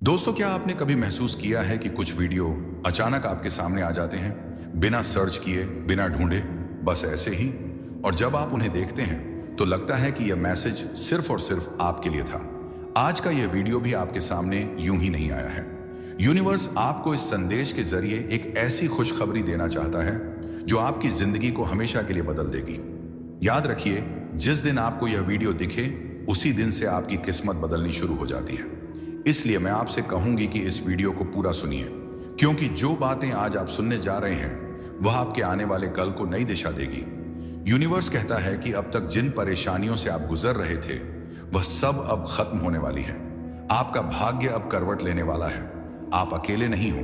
दोस्तों, क्या आपने कभी महसूस किया है कि कुछ वीडियो अचानक आपके सामने आ जाते हैं, बिना सर्च किए, बिना ढूंढे, बस ऐसे ही। और जब आप उन्हें देखते हैं तो लगता है कि यह मैसेज सिर्फ और सिर्फ आपके लिए था। आज का यह वीडियो भी आपके सामने यूं ही नहीं आया है। यूनिवर्स आपको इस संदेश के जरिए एक ऐसी खुशखबरी देना चाहता है जो आपकी जिंदगी को हमेशा के लिए बदल देगी। याद रखिए, जिस दिन आपको यह वीडियो दिखे उसी दिन से आपकी किस्मत बदलनी शुरू हो जाती है। इसलिए मैं आपसे कहूंगी कि इस वीडियो को पूरा सुनिए, क्योंकि जो बातें आज आप सुनने जा रहे हैं वह आपके आने वाले कल को नई दिशा देगी। यूनिवर्स कहता है कि अब तक जिन परेशानियों से आप गुजर रहे थे वह सब अब खत्म होने वाली है। आपका भाग्य अब करवट लेने वाला है। आप अकेले नहीं हो,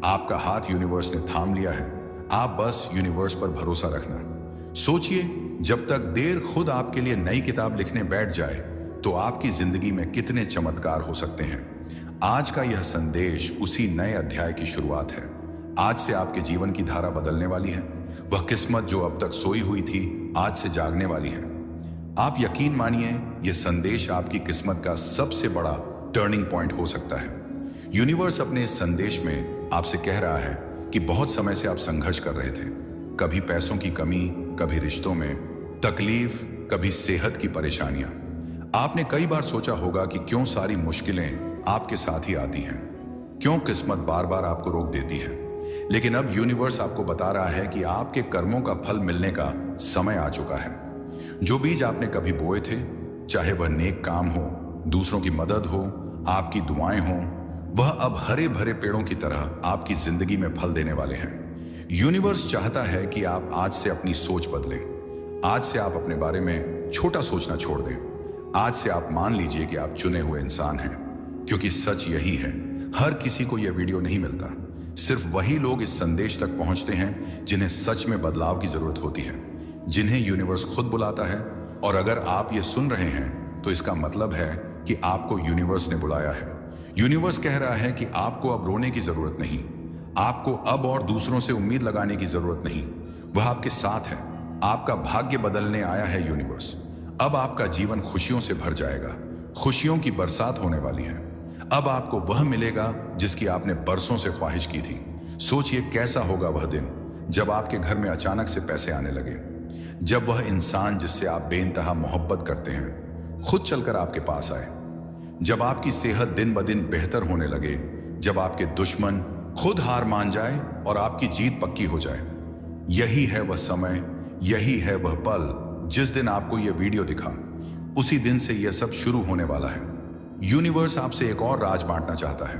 आपका हाथ यूनिवर्स ने थाम लिया है। आप बस यूनिवर्स पर भरोसा रखना। सोचिए, जब तक देर खुद आपके लिए नई किताब लिखने बैठ जाए तो आपकी जिंदगी में कितने चमत्कार हो सकते हैं। आज का यह संदेश उसी नए अध्याय की शुरुआत है। आज से आपके जीवन की धारा बदलने वाली है। वह किस्मत जो अब तक सोई हुई थी आज से जागने वाली है। आप यकीन मानिए, यह संदेश आपकी किस्मत का सबसे बड़ा टर्निंग पॉइंट हो सकता है। यूनिवर्स अपने इस संदेश में आपसे कह रहा है कि बहुत समय से आप संघर्ष कर रहे थे। कभी पैसों की कमी, कभी रिश्तों में तकलीफ, कभी सेहत की परेशानियां। आपने कई बार सोचा होगा कि क्यों सारी मुश्किलें आपके साथ ही आती हैं, क्यों किस्मत बार बार आपको रोक देती है। लेकिन अब यूनिवर्स आपको बता रहा है कि आपके कर्मों का फल मिलने का समय आ चुका है। जो बीज आपने कभी बोए थे, चाहे वह नेक काम हो, दूसरों की मदद हो, आपकी दुआएं हो, वह अब हरे भरे पेड़ों की तरह आपकी जिंदगी में फल देने वाले हैं। यूनिवर्स चाहता है कि आप आज से अपनी सोच बदलें। आज से आप अपने बारे में छोटा सोचना छोड़ दें। आज से आप मान लीजिए कि आप चुने हुए इंसान हैं, क्योंकि सच यही है, हर किसी को यह वीडियो नहीं मिलता। सिर्फ वही लोग इस संदेश तक पहुंचते हैं जिन्हें सच में बदलाव की जरूरत होती है, जिन्हें यूनिवर्स खुद बुलाता है। और अगर आप ये सुन रहे हैं तो इसका मतलब है कि आपको यूनिवर्स ने बुलाया है। यूनिवर्स कह रहा है कि आपको अब रोने की जरूरत नहीं, आपको अब और दूसरों से उम्मीद लगाने की जरूरत नहीं। वह आपके साथ है। आपका भाग्य बदलने आया है यूनिवर्स। अब आपका जीवन खुशियों से भर जाएगा। खुशियों की बरसात होने वाली है। अब आपको वह मिलेगा जिसकी आपने बरसों से ख्वाहिश की थी। सोचिए, कैसा होगा वह दिन जब आपके घर में अचानक से पैसे आने लगे, जब वह इंसान जिससे आप बेइंतहा मोहब्बत करते हैं खुद चलकर आपके पास आए, जब आपकी सेहत दिन ब दिन बेहतर होने लगे, जब आपके दुश्मन खुद हार मान जाए और आपकी जीत पक्की हो जाए। यही है वह समय, यही है वह पल। जिस दिन आपको यह वीडियो दिखा उसी दिन से यह सब शुरू होने वाला है। यूनिवर्स आपसे एक और राज बांटना चाहता है।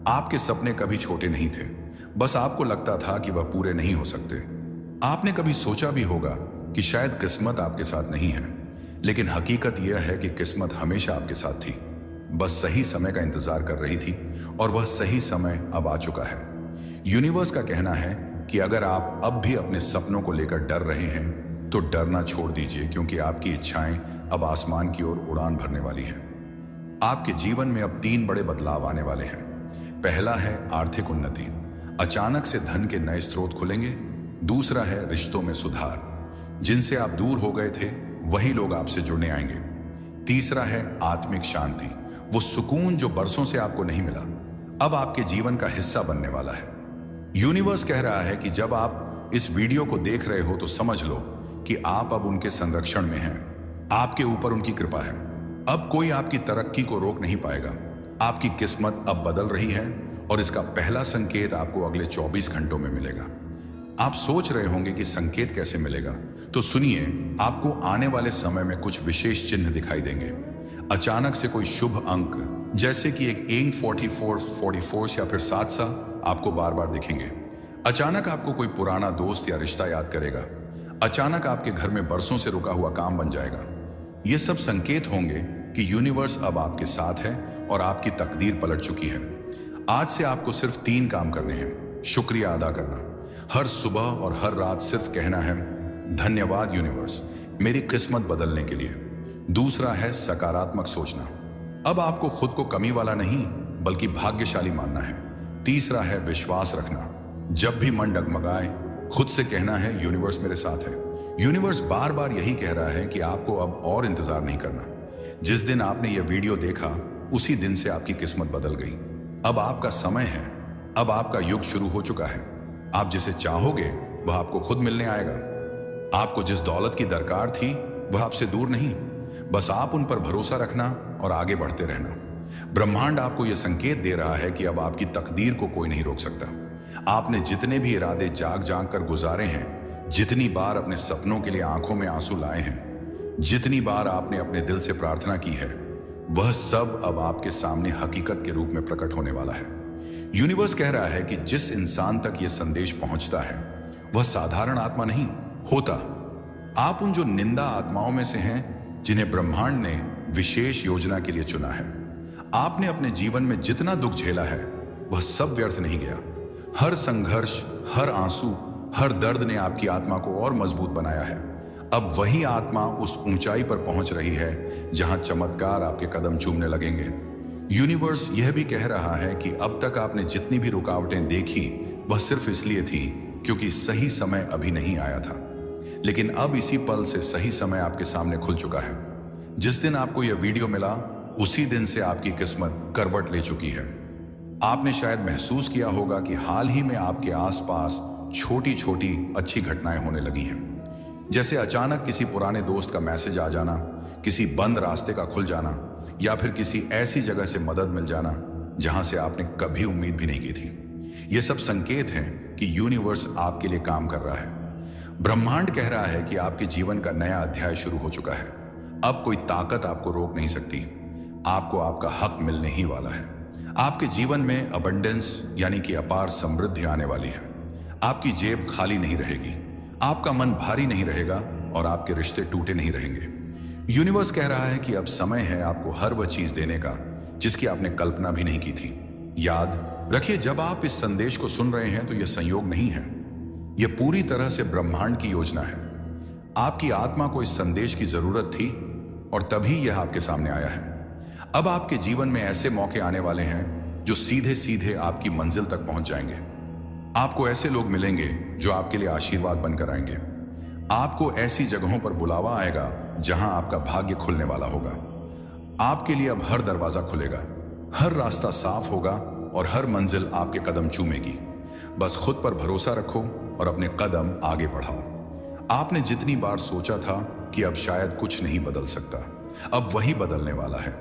आपके सपने कभी छोटे नहीं थे, बस आपको लगता था कि वह पूरे नहीं हो सकते। आपने कभी सोचा भी होगा कि शायद किस्मत आपके साथ नहीं है, लेकिन हकीकत यह है कि किस्मत हमेशा आपके साथ थी, बस सही समय का इंतजार कर रही थी। और वह सही समय अब आ चुका है। यूनिवर्स का कहना है कि अगर आप अब भी अपने सपनों को लेकर डर रहे हैं तो डरना छोड़ दीजिए, क्योंकि आपकी इच्छाएं अब आसमान की ओर उड़ान भरने वाली हैं। आपके जीवन में अब 3 बड़े बदलाव आने वाले हैं। पहला है आर्थिक उन्नति। अचानक से धन के नए स्रोत खुलेंगे। दूसरा है रिश्तों में सुधार। जिनसे आप दूर हो गए थे वही लोग आपसे जुड़ने आएंगे। तीसरा है आत्मिक शांति। वो सुकून जो बरसों से आपको नहीं मिला अब आपके जीवन का हिस्सा बनने वाला है। यूनिवर्स कह रहा है कि जब आप इस वीडियो को देख रहे हो तो समझ लो कि आप अब उनके संरक्षण में हैं। आपके ऊपर उनकी कृपा है। अब कोई आपकी तरक्की को रोक नहीं पाएगा। आपकी किस्मत अब बदल रही है और इसका पहला संकेत आपको अगले 24 घंटों में मिलेगा। आप सोच रहे होंगे कि संकेत कैसे मिलेगा, तो सुनिए, आपको आने वाले समय में कुछ विशेष चिन्ह दिखाई देंगे। अचानक से कोई शुभ अंक, जैसे कि एक 44 या फिर 7 आपको बार बार दिखेंगे। अचानक आपको कोई पुराना दोस्त या रिश्ता याद करेगा। अचानक आपके घर में बरसों से रुका हुआ काम बन जाएगा। ये सब संकेत होंगे कि यूनिवर्स अब आपके साथ है और आपकी तकदीर पलट चुकी है। आज से आपको सिर्फ 3 काम करने हैं। शुक्रिया अदा करना, हर सुबह और हर रात सिर्फ कहना है, धन्यवाद यूनिवर्स मेरी किस्मत बदलने के लिए। दूसरा है सकारात्मक सोचना। अब आपको खुद को कमी वाला नहीं बल्कि भाग्यशाली मानना है। तीसरा है विश्वास रखना। जब भी मन डगमगाए खुद से कहना है, यूनिवर्स मेरे साथ है। यूनिवर्स बार बार यही कह रहा है कि आपको अब और इंतजार नहीं करना। जिस दिन आपने यह वीडियो देखा उसी दिन से आपकी किस्मत बदल गई। अब आपका समय है, अब आपका युग शुरू हो चुका है। आप जिसे चाहोगे वह आपको खुद मिलने आएगा। आपको जिस दौलत की दरकार थी वह आपसे दूर नहीं, बस आप उन पर भरोसा रखना और आगे बढ़ते रहना। ब्रह्मांड आपको यह संकेत दे रहा है कि अब आपकी तकदीर को कोई नहीं रोक सकता। आपने जितने भी इरादे जाग जाग कर गुजारे हैं, जितनी बार अपने सपनों के लिए आंखों में आंसू लाए हैं, जितनी बार आपने अपने दिल से प्रार्थना की है, वह सब अब आपके सामने हकीकत के रूप में प्रकट होने वाला है। यूनिवर्स कह रहा है कि जिस इंसान तक यह संदेश पहुंचता है वह साधारण आत्मा नहीं होता। आप उन जो निंदा आत्माओं में से हैं जिन्हें ब्रह्मांड ने विशेष योजना के लिए चुना है। आपने अपने जीवन में जितना दुख झेला है वह सब व्यर्थ नहीं गया। हर संघर्ष, हर आंसू, हर दर्द ने आपकी आत्मा को और मजबूत बनाया है। अब वही आत्मा उस ऊंचाई पर पहुंच रही है जहां चमत्कार आपके कदम चूमने लगेंगे। यूनिवर्स यह भी कह रहा है कि अब तक आपने जितनी भी रुकावटें देखी वह सिर्फ इसलिए थी क्योंकि सही समय अभी नहीं आया था। लेकिन अब इसी पल से सही समय आपके सामने खुल चुका है। जिस दिन आपको यह वीडियो मिला उसी दिन से आपकी किस्मत करवट ले चुकी है। आपने शायद महसूस किया होगा कि हाल ही में आपके आसपास छोटी छोटी अच्छी घटनाएं होने लगी हैं। जैसे अचानक किसी पुराने दोस्त का मैसेज आ जाना, किसी बंद रास्ते का खुल जाना, या फिर किसी ऐसी जगह से मदद मिल जाना जहां से आपने कभी उम्मीद भी नहीं की थी। ये सब संकेत हैं कि यूनिवर्स आपके लिए काम कर रहा है। ब्रह्मांड कह रहा है कि आपके जीवन का नया अध्याय शुरू हो चुका है। अब कोई ताकत आपको रोक नहीं सकती। आपको आपका हक मिलने ही वाला है। आपके जीवन में अबंडेंस यानी कि अपार समृद्धि आने वाली है। आपकी जेब खाली नहीं रहेगी, आपका मन भारी नहीं रहेगा और आपके रिश्ते टूटे नहीं रहेंगे। यूनिवर्स कह रहा है कि अब समय है आपको हर वह चीज देने का जिसकी आपने कल्पना भी नहीं की थी। याद रखिए, जब आप इस संदेश को सुन रहे हैं तो यह संयोग नहीं है, यह पूरी तरह से ब्रह्मांड की योजना है। आपकी आत्मा को इस संदेश की जरूरत थी और तभी यह आपके सामने आया है। अब आपके जीवन में ऐसे मौके आने वाले हैं जो सीधे सीधे आपकी मंजिल तक पहुंच जाएंगे। आपको ऐसे लोग मिलेंगे जो आपके लिए आशीर्वाद बनकर आएंगे। आपको ऐसी जगहों पर बुलावा आएगा जहां आपका भाग्य खुलने वाला होगा। आपके लिए अब हर दरवाजा खुलेगा, हर रास्ता साफ होगा और हर मंजिल आपके कदम चूमेगी। बस खुद पर भरोसा रखो और अपने कदम आगे बढ़ाओ। आपने जितनी बार सोचा था कि अब शायद कुछ नहीं बदल सकता, अब वही बदलने वाला है।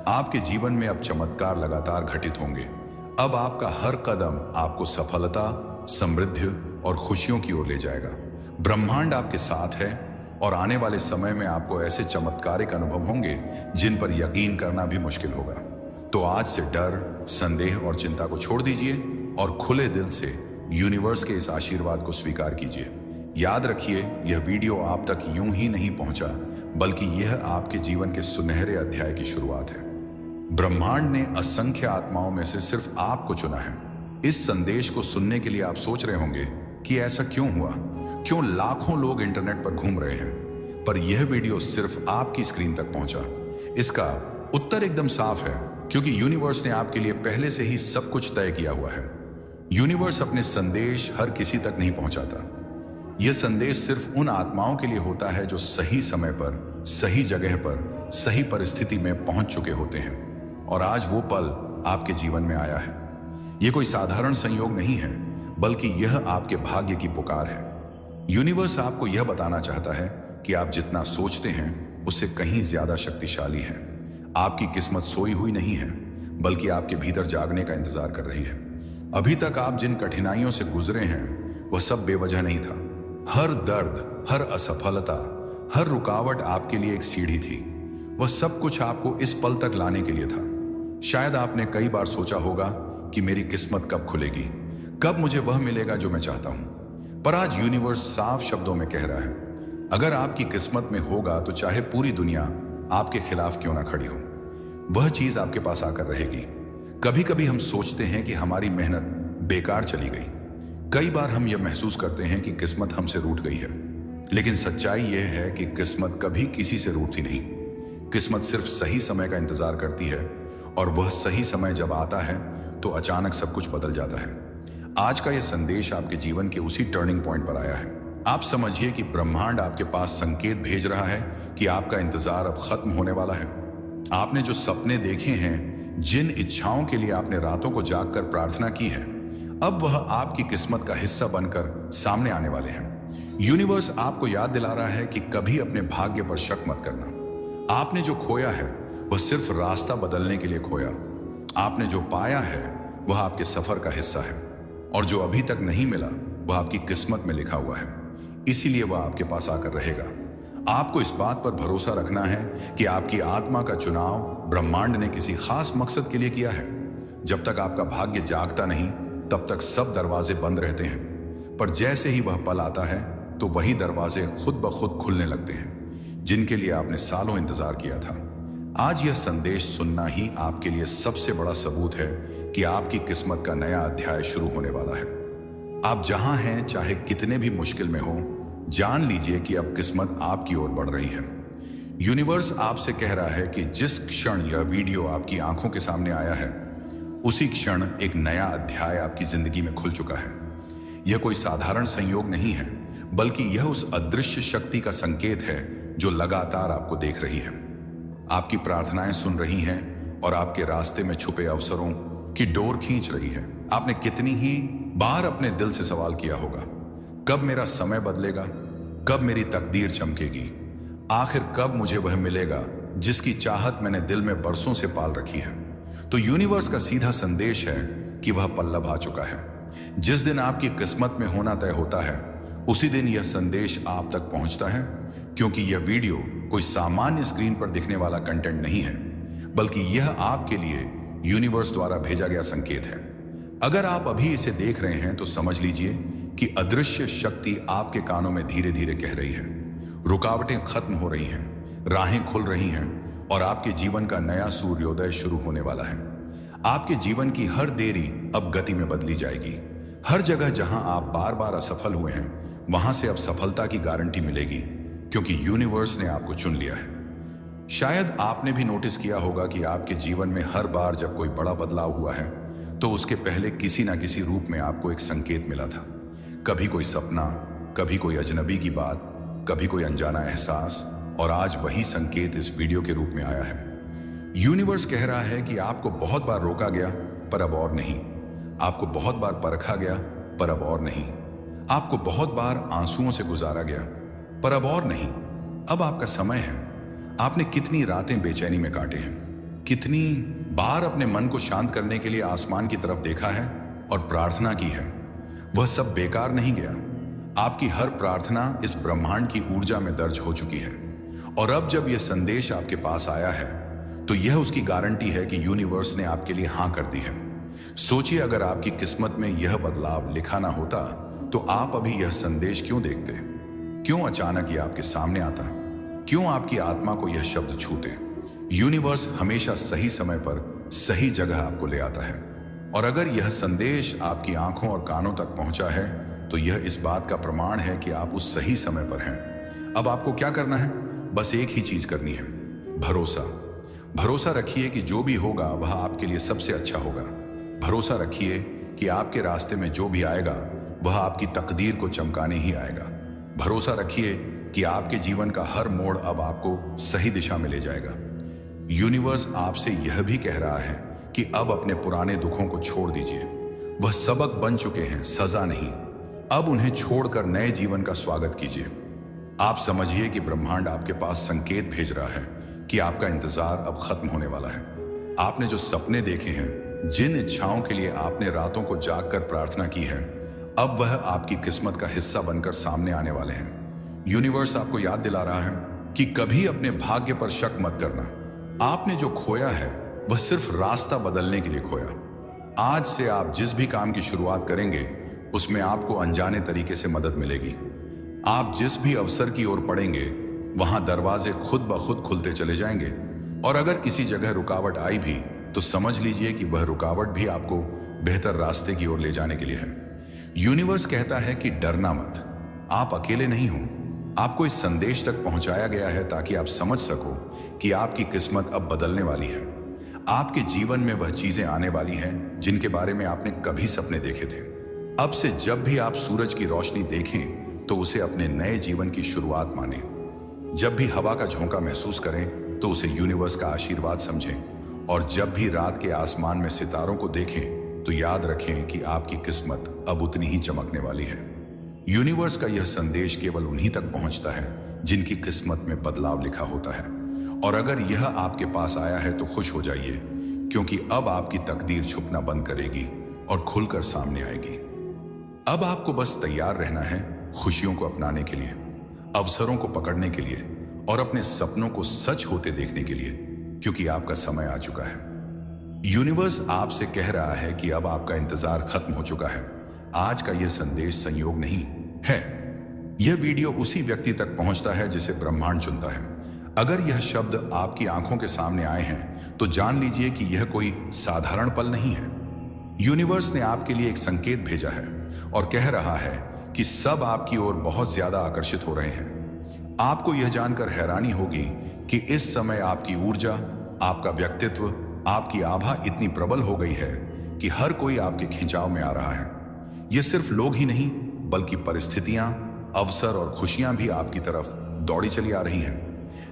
आपके जीवन में अब चमत्कार लगातार घटित होंगे। अब आपका हर कदम आपको सफलता, समृद्धि और खुशियों की ओर ले जाएगा। ब्रह्मांड आपके साथ है और आने वाले समय में आपको ऐसे चमत्कारिक अनुभव होंगे जिन पर यकीन करना भी मुश्किल होगा। तो आज से डर, संदेह और चिंता को छोड़ दीजिए और खुले दिल से यूनिवर्स के इस आशीर्वाद को स्वीकार कीजिए। याद रखिए, यह वीडियो आप तक यूं ही नहीं पहुंचा, बल्कि यह आपके जीवन के सुनहरे अध्याय की शुरुआत है। ब्रह्मांड ने असंख्य आत्माओं में से सिर्फ आपको चुना है। इस संदेश को सुनने के लिए आप सोच रहे होंगे कि ऐसा क्यों हुआ, क्यों लाखों लोग इंटरनेट पर घूम रहे हैं, पर यह वीडियो सिर्फ आपकी स्क्रीन तक पहुंचा। इसका उत्तर एकदम साफ है, क्योंकि यूनिवर्स ने आपके लिए पहले से ही सब कुछ तय किया हुआ है। यूनिवर्स अपने संदेश हर किसी तक नहीं पहुंचाता। यह संदेश सिर्फ उन आत्माओं के लिए होता है जो सही समय पर, सही जगह पर, सही परिस्थिति में पहुंच चुके होते हैं। और आज वो पल आपके जीवन में आया है। यह कोई साधारण संयोग नहीं है, बल्कि यह आपके भाग्य की पुकार है। यूनिवर्स आपको यह बताना चाहता है कि आप जितना सोचते हैं उससे कहीं ज्यादा शक्तिशाली है। आपकी किस्मत सोई हुई नहीं है, बल्कि आपके भीतर जागने का इंतजार कर रही है। अभी तक आप जिन कठिनाइयों से गुजरे हैं वह सब बेवजह नहीं था। हर दर्द, हर असफलता, हर रुकावट आपके लिए एक सीढ़ी थी। वह सब कुछ आपको इस पल तक लाने के लिए था। शायद आपने कई बार सोचा होगा कि मेरी किस्मत कब खुलेगी, कब मुझे वह मिलेगा जो मैं चाहता हूं। पर आज यूनिवर्स साफ शब्दों में कह रहा है, अगर आपकी किस्मत में होगा तो चाहे पूरी दुनिया आपके खिलाफ क्यों ना खड़ी हो, वह चीज आपके पास आकर रहेगी। कभी कभी हम सोचते हैं कि हमारी मेहनत बेकार चली गई। कई बार हम यह महसूस करते हैं कि किस्मत हमसे रूठ गई है, लेकिन सच्चाई यह है कि किस्मत कभी किसी से रूठती नहीं। किस्मत सिर्फ सही समय का इंतजार करती है, और वह सही समय जब आता है तो अचानक सब कुछ बदल जाता है। आज का यह संदेश आपके जीवन के उसी टर्निंग पॉइंट पर आया है। आप समझिए कि ब्रह्मांड आपके पास संकेत भेज रहा है कि आपका इंतजार अब खत्म होने वाला है। आपने जो सपने देखे हैं जिन इच्छाओं के लिए आपने रातों को जागकर प्रार्थना की है, अब वह आपकी किस्मत का हिस्सा बनकर सामने आने वाले हैं। यूनिवर्स आपको याद दिला रहा है कि कभी अपने भाग्य पर शक मत करना। आपने जो खोया है वह सिर्फ रास्ता बदलने के लिए खोया। आपने जो पाया है वह आपके सफर का हिस्सा है, और जो अभी तक नहीं मिला वह आपकी किस्मत में लिखा हुआ है, इसीलिए वह आपके पास आकर रहेगा। आपको इस बात पर भरोसा रखना है कि आपकी आत्मा का चुनाव ब्रह्मांड ने किसी खास मकसद के लिए किया है। जब तक आपका भाग्य जागता नहीं तब तक सब दरवाजे बंद रहते हैं, पर जैसे ही वह पल आता है तो वही दरवाजे खुद ब खुद खुलने लगते हैं, जिनके लिए आपने सालों इंतजार किया था। आज यह संदेश सुनना ही आपके लिए सबसे बड़ा सबूत है कि आपकी किस्मत का नया अध्याय शुरू होने वाला है। आप जहां हैं, चाहे कितने भी मुश्किल में हो, जान लीजिए कि अब किस्मत आपकी ओर बढ़ रही है। यूनिवर्स आपसे कह रहा है कि जिस क्षण यह वीडियो आपकी आंखों के सामने आया है, उसी क्षण एक नया अध्याय आपकी जिंदगी में खुल चुका है। यह कोई साधारण संयोग नहीं है, बल्कि यह उस अदृश्य शक्ति का संकेत है जो लगातार आपको देख रही है, आपकी प्रार्थनाएं सुन रही हैं और आपके रास्ते में छुपे अवसरों की डोर खींच रही है। आपने कितनी ही बार अपने दिल से सवाल किया होगा, कब मेरा समय बदलेगा, कब मेरी तकदीर चमकेगी, आखिर कब मुझे वह मिलेगा जिसकी चाहत मैंने दिल में बरसों से पाल रखी है। तो यूनिवर्स का सीधा संदेश है कि वह पल्लव आ चुका है। जिस दिन आपकी किस्मत में होना तय होता है, उसी दिन यह संदेश आप तक पहुंचता है, क्योंकि यह वीडियो कोई सामान्य स्क्रीन पर दिखने वाला कंटेंट नहीं है, बल्कि यह आपके लिए यूनिवर्स द्वारा भेजा गया संकेत है। अगर आप अभी इसे देख रहे हैं तो समझ लीजिए कि अदृश्य शक्ति आपके कानों में धीरे धीरे कह रही है, रुकावटें खत्म हो रही हैं, राहें खुल रही हैं और आपके जीवन का नया सूर्योदय शुरू होने वाला है। आपके जीवन की हर देरी अब गति में बदली जाएगी। हर जगह जहां आप बार बार असफल हुए हैं, वहां से अब सफलता की गारंटी मिलेगी, क्योंकि यूनिवर्स ने आपको चुन लिया है। शायद आपने भी नोटिस किया होगा कि आपके जीवन में हर बार जब कोई बड़ा बदलाव हुआ है, तो उसके पहले किसी ना किसी रूप में आपको एक संकेत मिला था। कभी कोई सपना, कभी कोई अजनबी की बात, कभी कोई अनजाना एहसास, और आज वही संकेत इस वीडियो के रूप में आया है। यूनिवर्स कह रहा है कि आपको बहुत बार रोका गया, पर अब और नहीं। आपको बहुत बार परखा गया, पर अब और नहीं। आपको बहुत बार आंसुओं से गुजारा गया, पर अब और नहीं। अब आपका समय है। आपने कितनी रातें बेचैनी में काटे हैं, कितनी बार अपने मन को शांत करने के लिए आसमान की तरफ देखा है और प्रार्थना की है, वह सब बेकार नहीं गया। आपकी हर प्रार्थना इस ब्रह्मांड की ऊर्जा में दर्ज हो चुकी है, और अब जब यह संदेश आपके पास आया है, तो यह उसकी गारंटी है कि यूनिवर्स ने आपके लिए हां कर दी है। सोचिए, अगर आपकी किस्मत में यह बदलाव लिखा ना होता, तो आप अभी यह संदेश क्यों देखते? क्यों अचानक यह आपके सामने आता? क्यों आपकी आत्मा को यह शब्द छूते? यूनिवर्स हमेशा सही समय पर सही जगह आपको ले आता है, और अगर यह संदेश आपकी आंखों और कानों तक पहुंचा है, तो यह इस बात का प्रमाण है कि आप उस सही समय पर हैं। अब आपको क्या करना है? बस एक ही चीज करनी है, भरोसा। भरोसा रखिए कि जो भी होगा वह आपके लिए सबसे अच्छा होगा। भरोसा रखिए कि आपके रास्ते में जो भी आएगा वह आपकी तकदीर को चमकाने ही आएगा। भरोसा रखिए कि आपके जीवन का हर मोड़ अब आपको सही दिशा में ले जाएगा। यूनिवर्स आपसे यह भी कह रहा है कि अब अपने पुराने दुखों को छोड़ दीजिए। वह सबक बन चुके हैं, सजा नहीं। अब उन्हें छोड़कर नए जीवन का स्वागत कीजिए। आप समझिए कि ब्रह्मांड आपके पास संकेत भेज रहा है कि आपका इंतजार अब खत्म होने वाला है। आपने जो सपने देखे हैं, जिन इच्छाओं के लिए आपने रातों को जागकर प्रार्थना की है, अब वह आपकी किस्मत का हिस्सा बनकर सामने आने वाले हैं। यूनिवर्स आपको याद दिला रहा है कि कभी अपने भाग्य पर शक मत करना। आपने जो खोया है वह सिर्फ रास्ता बदलने के लिए खोया। आज से आप जिस भी काम की शुरुआत करेंगे, उसमें आपको अनजाने तरीके से मदद मिलेगी। आप जिस भी अवसर की ओर पड़ेंगे, वहां दरवाजे खुद ब खुद खुलते चले जाएंगे, और अगर किसी जगह रुकावट आई भी, तो समझ लीजिए कि वह रुकावट भी आपको बेहतर रास्ते की ओर ले जाने के लिए है। यूनिवर्स कहता है कि डरना मत, आप अकेले नहीं हो। आपको इस संदेश तक पहुंचाया गया है ताकि आप समझ सको कि आपकी किस्मत अब बदलने वाली है। आपके जीवन में वह चीजें आने वाली हैं जिनके बारे में आपने कभी सपने देखे थे। अब से जब भी आप सूरज की रोशनी देखें, तो उसे अपने नए जीवन की शुरुआत मानें। जब भी हवा का झोंका महसूस करें, तो उसे यूनिवर्स का आशीर्वाद समझें और जब भी रात के आसमान में सितारों को देखें तो याद रखें कि आपकी किस्मत अब उतनी ही चमकने वाली है। यूनिवर्स का यह संदेश केवल उन्हीं तक पहुंचता है जिनकी किस्मत में बदलाव लिखा होता है। और अगर यह आपके पास आया है तो खुश हो जाइए, क्योंकि अब आपकी तकदीर छुपना बंद करेगी और खुलकर सामने आएगी। अब आपको बस तैयार रहना है खुशियों को अपनाने के लिए, अवसरों को पकड़ने के लिए और अपने सपनों को सच होते देखने के लिए, क्योंकि आपका समय आ चुका है। यूनिवर्स आपसे कह रहा है कि अब आपका इंतजार खत्म हो चुका है। आज का यह संदेश संयोग नहीं है। यह वीडियो उसी व्यक्ति तक पहुंचता है जिसे ब्रह्मांड चुनता है। अगर यह शब्द आपकी आंखों के सामने आए हैं तो जान लीजिए कि यह कोई साधारण पल नहीं है। यूनिवर्स ने आपके लिए एक संकेत भेजा है और कह रहा है कि सब आपकी ओर बहुत ज्यादा आकर्षित हो रहे हैं। आपको यह जानकर हैरानी होगी कि इस समय आपकी ऊर्जा, आपका व्यक्तित्व, आपकी आभा इतनी प्रबल हो गई है कि हर कोई आपके खिंचाव में आ रहा है। यह सिर्फ लोग ही नहीं बल्कि परिस्थितियां, अवसर और खुशियां भी आपकी तरफ दौड़ी चली आ रही हैं।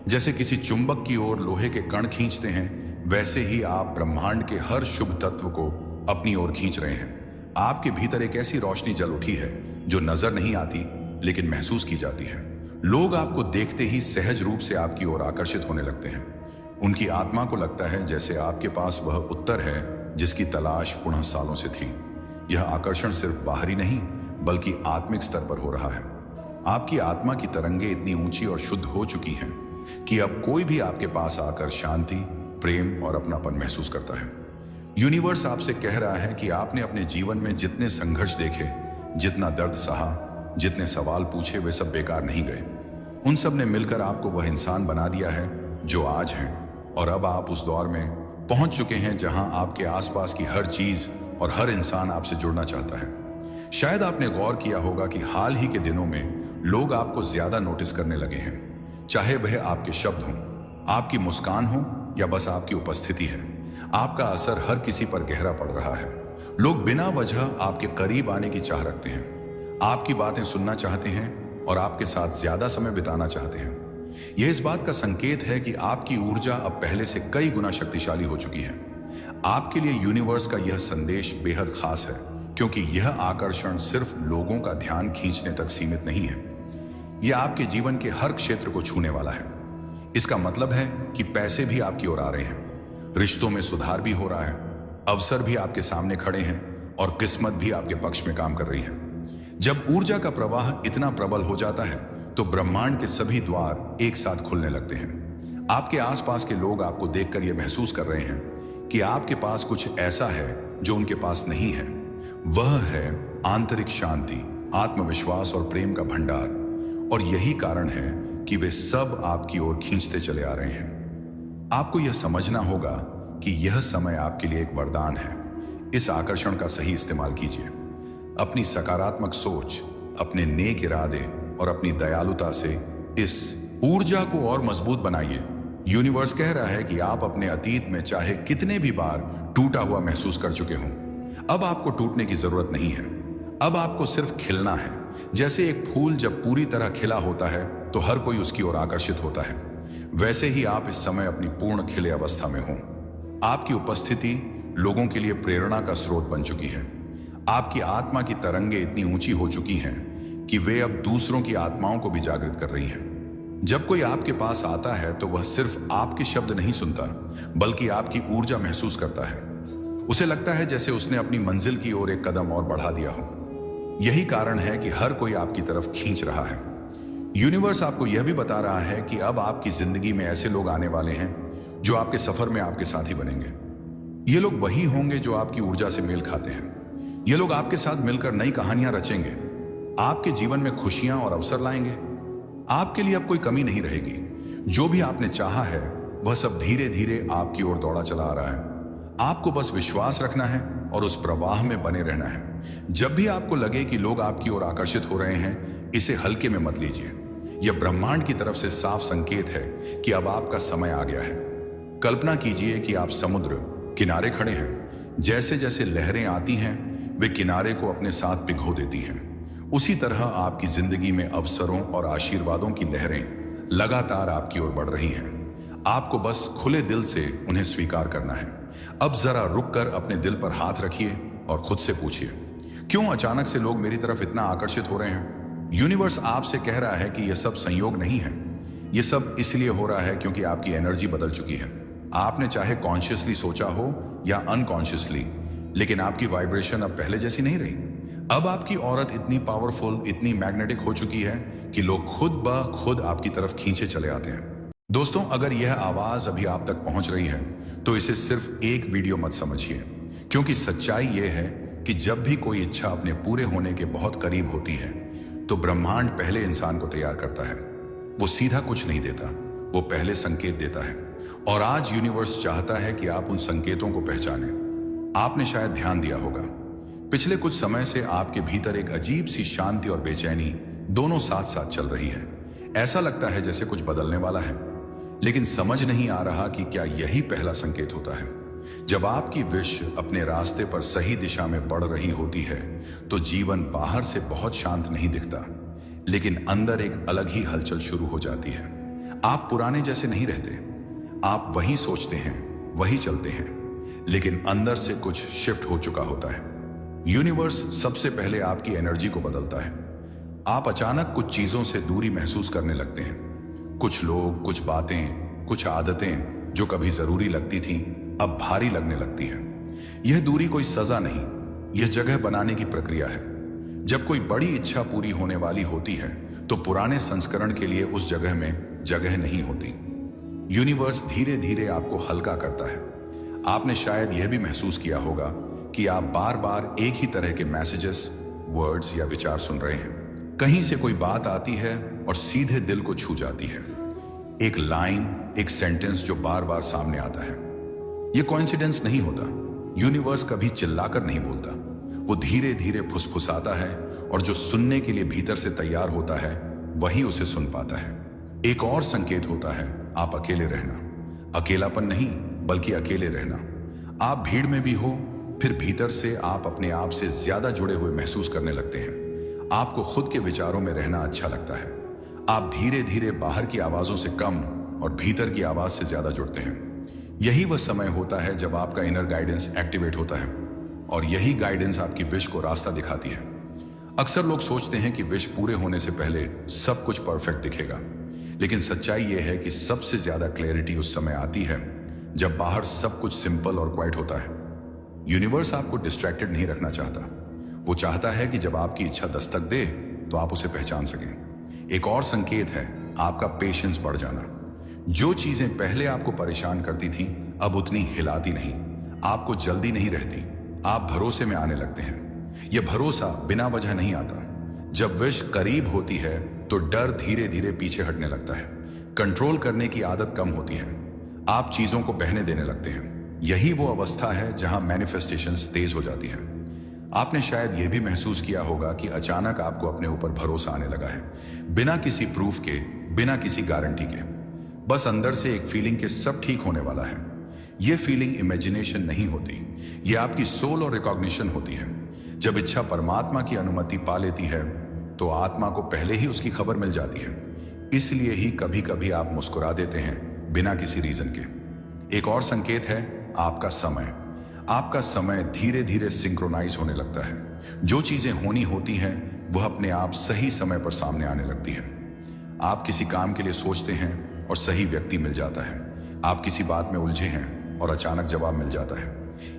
जैसे किसी चुंबक की ओर लोहे के कण खींचते हैं, वैसे ही आप ब्रह्मांड के हर शुभ तत्व को अपनी ओर खींच रहे हैं। आपके भीतर एक ऐसी रोशनी जल उठी है जो नजर नहीं आती लेकिन महसूस की जाती है। लोग आपको देखते ही सहज रूप से आपकी ओर आकर्षित होने लगते हैं। उनकी आत्मा को लगता है जैसे आपके पास वह उत्तर है जिसकी तलाश पुनः सालों से थी। यह आकर्षण सिर्फ बाहरी नहीं बल्कि आत्मिक स्तर पर हो रहा है। आपकी आत्मा की तरंगे इतनी ऊंची और शुद्ध हो चुकी हैं कि अब कोई भी आपके पास आकर शांति, प्रेम और अपनापन महसूस करता है। यूनिवर्स आपसे कह रहा है कि आपने अपने जीवन में जितने संघर्ष देखे, जितना दर्द सहा, जितने सवाल पूछे, वे सब बेकार नहीं गए। उन सब ने मिलकर आपको वह इंसान बना दिया है जो आज हैं। और अब आप उस दौर में पहुंच चुके हैं जहां आपके आसपास की हर चीज और हर इंसान आपसे जुड़ना चाहता है। शायद आपने गौर किया होगा कि हाल ही के दिनों में लोग आपको ज्यादा नोटिस करने लगे हैं, चाहे वह आपके शब्द हों, आपकी मुस्कान हो या बस आपकी उपस्थिति है। आपका असर हर किसी पर गहरा पड़ रहा है। लोग बिना वजह आपके करीब आने की चाह रखते हैं, आपकी बातें सुनना चाहते हैं और आपके साथ ज्यादा समय बिताना चाहते हैं। यह इस बात का संकेत है कि आपकी ऊर्जा अब पहले से कई गुना शक्तिशाली हो चुकी है। आपके लिए यूनिवर्स का यह संदेश बेहद खास है, क्योंकि यह आकर्षण सिर्फ लोगों का ध्यान खींचने तक सीमित नहीं है। यह आपके जीवन के हर क्षेत्र को छूने वाला है। इसका मतलब है कि पैसे भी आपकी ओर आ रहे हैं, रिश्तों में सुधार भी हो रहा है, अवसर भी आपके सामने खड़े हैं और किस्मत भी आपके पक्ष में काम कर रही है। जब ऊर्जा का प्रवाह इतना प्रबल हो जाता है तो ब्रह्मांड के सभी द्वार एक साथ खुलने लगते हैं। आपके आसपास के लोग आपको देखकर यह महसूस कर रहे हैं कि आपके पास कुछ ऐसा है जो उनके पास नहीं है। वह है आंतरिक शांति, आत्मविश्वास और प्रेम का भंडार। और यही कारण है कि वे सब आपकी ओर खींचते चले आ रहे हैं। आपको यह समझना होगा कि यह समय आपके लिए एक वरदान है। इस आकर्षण का सही इस्तेमाल कीजिए। अपनी सकारात्मक सोच, अपने नेक इरादे और अपनी दयालुता से इस ऊर्जा को और मजबूत बनाइए। यूनिवर्स कह रहा है कि आप अपने अतीत में चाहे कितने भी बार टूटा हुआ महसूस कर चुके हों, अब आपको टूटने की जरूरत नहीं है। अब आपको सिर्फ खिलना है। जैसे एक फूल जब पूरी तरह खिला होता है तो हर कोई उसकी ओर आकर्षित होता है, वैसे ही आप इस समय अपनी पूर्ण खिले अवस्था में हों। आपकी उपस्थिति लोगों के लिए प्रेरणा का स्रोत बन चुकी है। आपकी आत्मा की तरंगे इतनी ऊंची हो चुकी हैं कि वे अब दूसरों की आत्माओं को भी जागृत कर रही हैं। जब कोई आपके पास आता है तो वह सिर्फ आपके शब्द नहीं सुनता बल्कि आपकी ऊर्जा महसूस करता है। उसे लगता है जैसे उसने अपनी मंजिल की ओर एक कदम और बढ़ा दिया हो। यही कारण है कि हर कोई आपकी तरफ खींच रहा है। यूनिवर्स आपको यह भी बता रहा है कि अब आपकी जिंदगी में ऐसे लोग आने वाले हैं जो आपके सफर में आपके साथी बनेंगे। ये लोग वही होंगे जो आपकी ऊर्जा से मेल खाते हैं। ये लोग आपके साथ मिलकर नई कहानियां रचेंगे, आपके जीवन में खुशियां और अवसर लाएंगे। आपके लिए अब कोई कमी नहीं रहेगी। जो भी आपने चाहा है वह सब धीरे धीरे आपकी ओर दौड़ा चला आ रहा है। आपको बस विश्वास रखना है और उस प्रवाह में बने रहना है। जब भी आपको लगे कि लोग आपकी ओर आकर्षित हो रहे हैं, इसे हल्के में मत लीजिए। यह ब्रह्मांड की तरफ से साफ संकेत है कि अब आपका समय आ गया है। कल्पना कीजिए कि आप समुद्र किनारे खड़े हैं। जैसे जैसे लहरें आती हैं वे किनारे को अपने साथ भिगो देती हैं। उसी तरह आपकी जिंदगी में अवसरों और आशीर्वादों की लहरें लगातार आपकी ओर बढ़ रही हैं। आपको बस खुले दिल से उन्हें स्वीकार करना है। अब जरा रुककर अपने दिल पर हाथ रखिए और खुद से पूछिए, क्यों अचानक से लोग मेरी तरफ इतना आकर्षित हो रहे हैं? यूनिवर्स आपसे कह रहा है कि यह सब संयोग नहीं है। यह सब इसलिए हो रहा है क्योंकि आपकी एनर्जी बदल चुकी है। आपने चाहे कॉन्शियसली सोचा हो या अनकॉन्शियसली, लेकिन आपकी वाइब्रेशन अब पहले जैसी नहीं रही। अब आपकी औरत इतनी पावरफुल, इतनी मैग्नेटिक हो चुकी है कि लोग खुद ब खुद आपकी तरफ खींचे चले आते हैं। दोस्तों, अगर यह आवाज अभी आप तक पहुंच रही है तो इसे सिर्फ एक वीडियो मत समझिए, क्योंकि सच्चाई यह है कि जब भी कोई इच्छा अपने पूरे होने के बहुत करीब होती है तो ब्रह्मांड पहले इंसान को तैयार करता है। वो सीधा कुछ नहीं देता, वो पहले संकेत देता है। और आज यूनिवर्स चाहता है कि आप उन संकेतों को पहचानें। आपने शायद ध्यान दिया होगा, पिछले कुछ समय से आपके भीतर एक अजीब सी शांति और बेचैनी दोनों साथ साथ चल रही है। ऐसा लगता है जैसे कुछ बदलने वाला है, लेकिन समझ नहीं आ रहा कि क्या यही पहला संकेत होता है। जब आपकी विश अपने रास्ते पर सही दिशा में बढ़ रही होती है तो जीवन बाहर से बहुत शांत नहीं दिखता, लेकिन अंदर एक अलग ही हलचल शुरू हो जाती है। आप पुराने जैसे नहीं रहते, आप वही सोचते हैं, वही चलते हैं, लेकिन अंदर से कुछ शिफ्ट हो चुका होता है। यूनिवर्स सबसे पहले आपकी एनर्जी को बदलता है। आप अचानक कुछ चीजों से दूरी महसूस करने लगते हैं। कुछ लोग, कुछ बातें, कुछ आदतें जो कभी जरूरी लगती थी अब भारी लगने लगती हैं। यह दूरी कोई सजा नहीं, यह जगह बनाने की प्रक्रिया है। जब कोई बड़ी इच्छा पूरी होने वाली होती है तो पुराने संस्करण के लिए उस जगह में जगह नहीं होती। यूनिवर्स धीरे धीरे आपको हल्का करता है। आपने शायद यह भी महसूस किया होगा कि आप बार बार एक ही तरह के मैसेजेस, वर्ड्स या विचार सुन रहे हैं। कहीं से कोई बात आती है और सीधे दिल को छू जाती है। एक लाइन, एक सेंटेंस जो बार बार सामने आता है। यह कोइंसिडेंस नहीं होता। यूनिवर्स कभी चिल्लाकर नहीं बोलता, वो धीरे धीरे फुसफुसाता है, और जो सुनने के लिए भीतर से तैयार होता है वही उसे सुन पाता है। एक और संकेत होता है, आप अकेले रहना। अकेलापन नहीं, बल्कि अकेले रहना। आप भीड़ में भी हो, फिर भीतर से आप अपने आप से ज्यादा जुड़े हुए महसूस करने लगते हैं। आपको खुद के विचारों में रहना अच्छा लगता है। आप धीरे धीरे बाहर की आवाजों से कम और भीतर की आवाज से ज्यादा जुड़ते हैं। यही वह समय होता है जब आपका इनर गाइडेंस एक्टिवेट होता है, और यही गाइडेंस आपकी विश को रास्ता दिखाती है। अक्सर लोग सोचते हैं कि विश पूरे होने से पहले सब कुछ परफेक्ट दिखेगा, लेकिन सच्चाई यह है कि सबसे ज्यादा क्लैरिटी उस समय आती है जब बाहर सब कुछ सिंपल और क्वाइट होता है। यूनिवर्स आपको डिस्ट्रैक्टेड नहीं रखना चाहता। वो चाहता है कि जब आपकी इच्छा दस्तक दे तो आप उसे पहचान सकें। एक और संकेत है आपका पेशेंस बढ़ जाना। जो चीजें पहले आपको परेशान करती थीं अब उतनी हिलाती नहीं। आपको जल्दी नहीं रहती, आप भरोसे में आने लगते हैं। यह भरोसा बिना वजह नहीं आता। जब विश करीब होती है तो डर धीरे धीरे पीछे हटने लगता है। कंट्रोल करने की आदत कम होती है। आप चीजों को बहने देने लगते हैं। यही वो अवस्था है जहां मैनिफेस्टेशंस तेज हो जाती हैं। आपने शायद यह भी महसूस किया होगा कि अचानक आपको अपने ऊपर भरोसा आने लगा है, बिना किसी प्रूफ के, बिना किसी गारंटी के। बस अंदर से एक फीलिंग के सब ठीक होने वाला है। यह फीलिंग इमेजिनेशन नहीं होती, यह आपकी सोल और रिकॉग्निशन होती है। जब इच्छा परमात्मा की अनुमति पा लेती है तो आत्मा को पहले ही उसकी खबर मिल जाती है। इसलिए ही कभी कभी आप मुस्कुरा देते हैं बिना किसी रीजन के। एक और संकेत है आपका समय। आपका समय धीरे धीरे सिंक्रोनाइज होने लगता है। जो चीजें होनी होती हैं वह अपने आप सही समय पर सामने आने लगती हैं। आप किसी काम के लिए सोचते हैं और सही व्यक्ति मिल जाता है। आप किसी बात में उलझे हैं और अचानक जवाब मिल जाता है।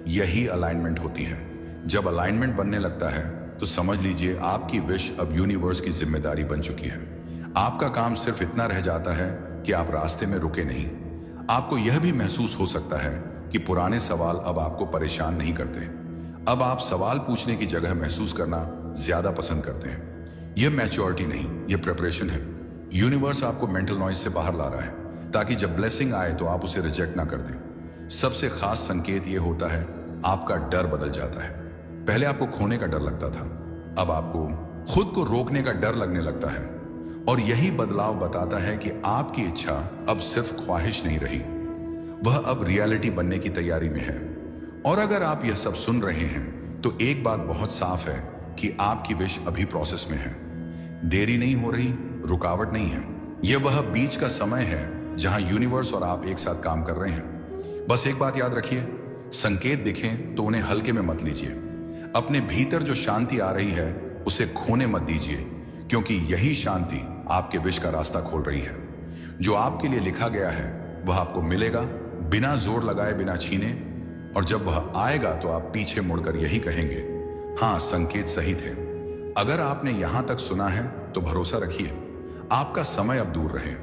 यही अलाइनमेंट होती है। जब अलाइनमेंट बनने लगता है तो समझ लीजिए आपकी विश अब यूनिवर्स की जिम्मेदारी बन चुकी है। आपका काम सिर्फ इतना रह जाता है कि आप रास्ते में रुके नहीं। आपको यह भी महसूस हो सकता है कि पुराने सवाल अब आपको परेशान नहीं करते। अब आप सवाल पूछने की जगह महसूस करना ज्यादा पसंद करते हैं। यह मैच्योरिटी नहीं, यह प्रिपरेशन है। यूनिवर्स आपको मेंटल नॉइज से बाहर ला रहा है ताकि जब ब्लेसिंग आए तो आप उसे रिजेक्ट ना कर दें। सबसे खास संकेत यह होता है आपका डर बदल जाता है। पहले आपको खोने का डर लगता था, अब आपको खुद को रोकने का डर लगने लगता है। और यही बदलाव बताता है कि आपकी इच्छा अब सिर्फ ख्वाहिश नहीं रही, वह अब रियलिटी बनने की तैयारी में है। और अगर आप यह सब सुन रहे हैं तो एक बात बहुत साफ है कि आपकी विश अभी प्रोसेस में है। देरी नहीं हो रही, रुकावट नहीं है। यह वह बीच का समय है जहां यूनिवर्स और आप एक साथ काम कर रहे हैं। बस एक बात याद रखिए, संकेत दिखें तो उन्हें हल्के में मत लीजिए। अपने भीतर जो शांति आ रही है उसे खोने मत दीजिए, क्योंकि यही शांति आपके विश का रास्ता खोल रही है। जो आपके लिए लिखा गया है वह आपको मिलेगा, बिना जोर लगाए, बिना छीने। और जब वह आएगा तो आप पीछे मुड़कर यही कहेंगे, हाँ, संकेत सही थे। अगर आपने यहां तक सुना है तो भरोसा रखिए, आपका समय अब दूर रहे।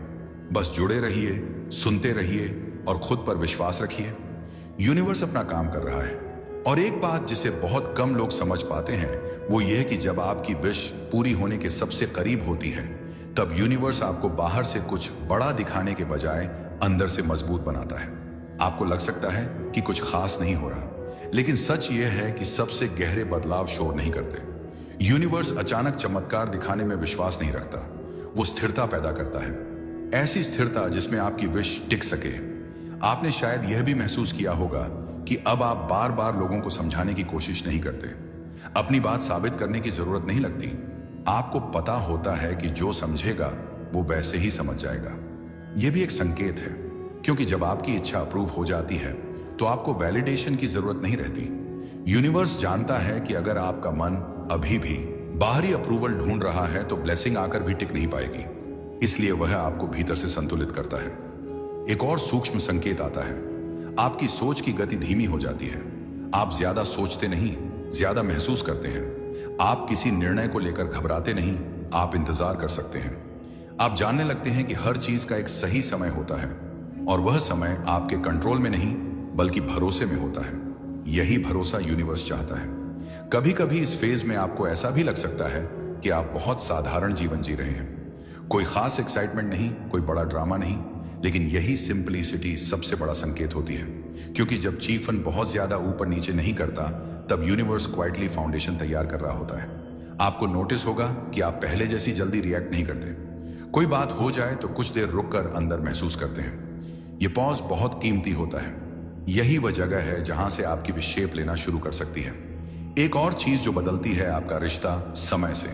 बस जुड़े रहिए, सुनते रहिए और खुद पर विश्वास रखिए। यूनिवर्स अपना काम कर रहा है। और एक बात जिसे बहुत कम लोग समझ पाते हैं वो ये कि जब आपकी विश पूरी होने के सबसे करीब होती है, तब यूनिवर्स आपको बाहर से कुछ बड़ा दिखाने के बजाय अंदर से मजबूत बनाता है। आपको लग सकता है कि कुछ खास नहीं हो रहा, लेकिन सच यह है कि सबसे गहरे बदलाव शोर नहीं करते। यूनिवर्स अचानक चमत्कार दिखाने में विश्वास नहीं रखता, वो स्थिरता पैदा करता है। ऐसी स्थिरता जिसमें आपकी विश टिक सके। आपने शायद यह भी महसूस किया होगा कि अब आप बार बार लोगों को समझाने की कोशिश नहीं करते, अपनी बात साबित करने की जरूरत नहीं लगती। आपको पता होता है कि जो समझेगा वो वैसे ही समझ जाएगा। यह भी एक संकेत है, क्योंकि जब आपकी इच्छा अप्रूव हो जाती है तो आपको वैलिडेशन की जरूरत नहीं रहती। यूनिवर्स जानता है कि अगर आपका मन अभी भी बाहरी अप्रूवल ढूंढ रहा है तो ब्लेसिंग आकर भी टिक नहीं पाएगी, इसलिए वह आपको भीतर से संतुलित करता है। एक और सूक्ष्म संकेत आता है, आपकी सोच की गति धीमी हो जाती है। आप ज्यादा सोचते नहीं, ज्यादा महसूस करते हैं। आप किसी निर्णय को लेकर घबराते नहीं, आप इंतजार कर सकते हैं। आप जानने लगते हैं कि हर चीज का एक सही समय होता है और वह समय आपके कंट्रोल में नहीं बल्कि भरोसे में होता है। यही भरोसा यूनिवर्स चाहता है। कभी कभी इस फेज में आपको ऐसा भी लग सकता है कि आप बहुत साधारण जीवन जी रहे हैं, कोई खास एक्साइटमेंट नहीं, कोई बड़ा ड्रामा नहीं, लेकिन यही सिंपलिसिटी सबसे बड़ा संकेत होती है। क्योंकि जब चीफन बहुत ज्यादा ऊपर नीचे नहीं करता, तब यूनिवर्स क्वाइटली फाउंडेशन तैयार कर रहा होता है। आपको नोटिस होगा कि आप पहले जैसी जल्दी रिएक्ट नहीं करते। कोई बात हो जाए तो कुछ देर रुककर अंदर महसूस करते हैं। ये पॉज बहुत कीमती होता है। यही वह जगह है जहां से आपकी विश शेप लेना शुरू कर सकती है। एक और चीज जो बदलती है आपका रिश्ता समय से।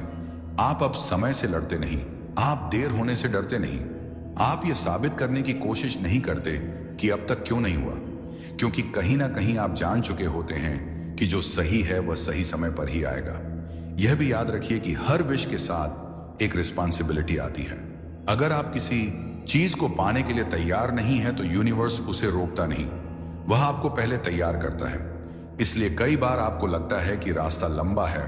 आप अब समय से लड़ते नहीं, आप देर होने से डरते नहीं। आप ये साबित करने की कोशिश नहीं करते कि अब तक क्यों नहीं हुआ, क्योंकि कहीं ना कहीं आप जान चुके होते हैं कि जो सही है वह सही समय पर ही आएगा। यह भी याद रखिए कि हर विश के साथ एक रिस्पॉन्सिबिलिटी आती है। अगर आप किसी चीज को पाने के लिए तैयार नहीं है तो यूनिवर्स उसे रोकता नहीं, वह आपको पहले तैयार करता है। इसलिए कई बार आपको लगता है कि रास्ता लंबा है,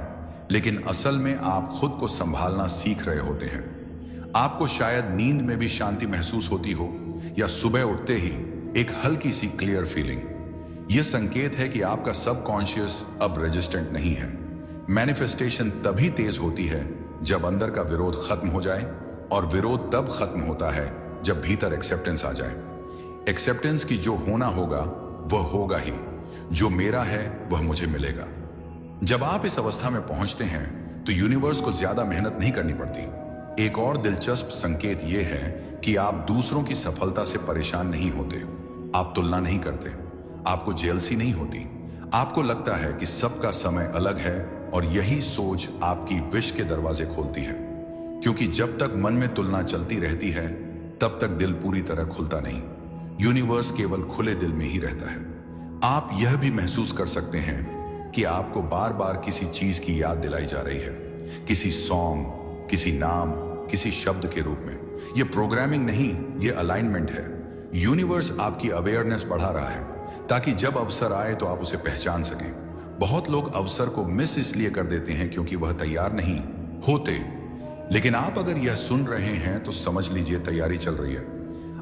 लेकिन असल में आप खुद को संभालना सीख रहे होते हैं। आपको शायद नींद में भी शांति महसूस होती हो या सुबह उठते ही एक हल्की सी क्लियर फीलिंग। यह संकेत है कि आपका सबकॉन्शियस अब रेजिस्टेंट नहीं है। मैनिफेस्टेशन तभी तेज होती है जब अंदर का विरोध खत्म हो जाए, और विरोध तब खत्म होता है जब भीतर एक्सेप्टेंस आ जाए। एक्सेप्टेंस की जो होना होगा वह होगा ही, जो मेरा है वह मुझे मिलेगा। जब आप इस अवस्था में पहुंचते हैं तो यूनिवर्स को ज्यादा मेहनत नहीं करनी पड़ती। एक और दिलचस्प संकेत यह है कि आप दूसरों की सफलता से परेशान नहीं होते। आप तुलना नहीं करते, आपको जेलसी नहीं होती। आपको लगता है कि सबका समय अलग है, और यही सोच आपकी विश के दरवाजे खोलती है। क्योंकि जब तक मन में तुलना चलती रहती है तब तक दिल पूरी तरह खुलता नहीं। यूनिवर्स केवल खुले दिल में ही रहता है। आप यह भी महसूस कर सकते हैं कि आपको बार बार किसी चीज की याद दिलाई जा रही है, किसी सॉन्ग, किसी नाम, किसी शब्द के रूप में। यह प्रोग्रामिंग नहीं, यह अलाइनमेंट है। यूनिवर्स आपकी अवेयरनेस बढ़ा रहा है ताकि जब अवसर आए तो आप उसे पहचान सकें। बहुत लोग अवसर को मिस इसलिए कर देते हैं क्योंकि वह तैयार नहीं होते, लेकिन आप अगर यह सुन रहे हैं तो समझ लीजिए तैयारी चल रही है।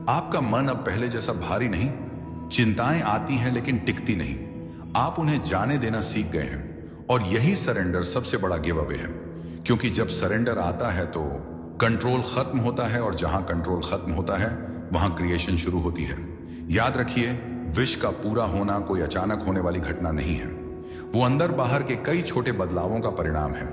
आपका मन अब पहले जैसा भारी नहीं। चिंताएं आती हैं लेकिन टिकती नहीं। आप उन्हें जाने देना सीख गए हैं, और यही सरेंडर सबसे बड़ा गिव अवे है। क्योंकि जब सरेंडर आता है तो कंट्रोल खत्म होता है, और जहां कंट्रोल खत्म होता है वहां क्रिएशन शुरू होती है। याद रखिए, विश का पूरा होना कोई अचानक होने वाली घटना नहीं है। वो अंदर बाहर के कई छोटे बदलावों का परिणाम है,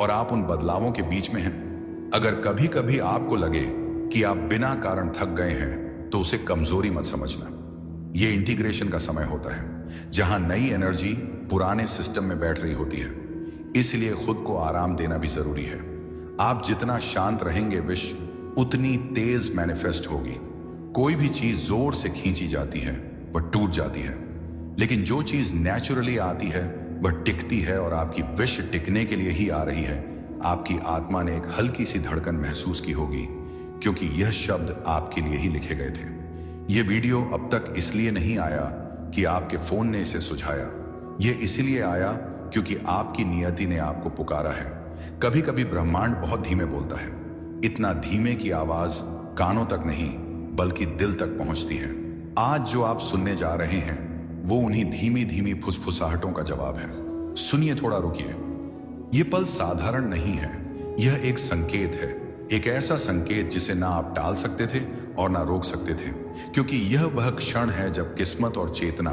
और आप उन बदलावों के बीच में हैं। अगर कभी कभी आपको लगे कि आप बिना कारण थक गए हैं तो उसे कमजोरी मत समझना। यह इंटीग्रेशन का समय होता है जहां नई एनर्जी पुराने सिस्टम में बैठ रही होती है। इसलिए खुद को आराम देना भी जरूरी है। आप जितना शांत रहेंगे विश उतनी तेज मैनिफेस्ट होगी। कोई भी चीज जोर से खींची जाती है वह टूट जाती है, लेकिन जो चीज नेचुरली आती है वह टिकती है। और आपकी विश टिकने के लिए ही आ रही है। आपकी आत्मा ने एक हल्की सी धड़कन महसूस की होगी, क्योंकि यह शब्द आपके लिए ही लिखे गए थे। यह वीडियो अब तक इसलिए नहीं आया कि आपके फोन ने इसे सुझाया, यह इसलिए आया क्योंकि आपकी नियति ने आपको पुकारा है। कभी कभी ब्रह्मांड बहुत धीमे बोलता है, इतना धीमे की आवाज कानों तक नहीं बल्कि दिल तक पहुंचती है। आज जो आप सुनने जा रहे हैं वो उन्हीं धीमी धीमी फुसफुसाहटों का जवाब है। सुनिए, थोड़ा रुकिए। यह पल साधारण नहीं है, यह एक संकेत है, एक ऐसा संकेत जिसे ना आप टाल सकते थे और ना रोक सकते थे, क्योंकि यह वह क्षण है जब किस्मत और चेतना